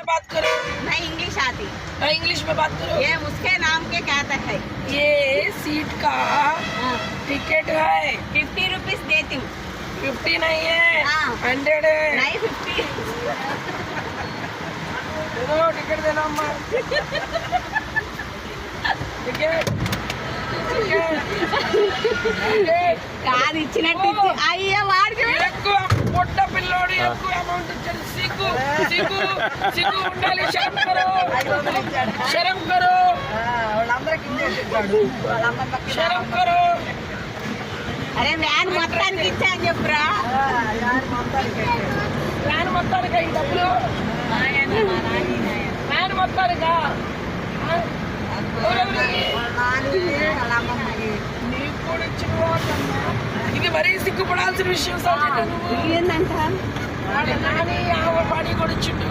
बात करो। नहीं इंग्लिश आती। इंग्लिश में बात करो। ये उसके नाम के क्या है? ये सीट का टिकट है। 50 रुपीज देती हूँ। 50 नहीं है, 100 है। नहीं 50। टिकट देना अम्मा। టికెట్ కాదు ఇచ్చినట్టు అయ్యో వాడికి ఎక్కువ పొట్ట పిల్లోడు ఎక్కువ అమౌంట్ ఇచ్చాడు. సిగ్గు సిగ్గు సిగ్గు ఉండాలి. శరం కరో శరం కరో. అరే వ్యాన్ మొత్తానికి ఇచ్చా అని చెప్పురా. వ్యాన్ మొత్తానికా ఈ డబ్బులు? వ్యాన్ మొత్తానికా? ఇది మరీ సిగ్గుపడాల్సిన విషయం. ఏంటంట వాడి కూడా ఇచ్చిండు.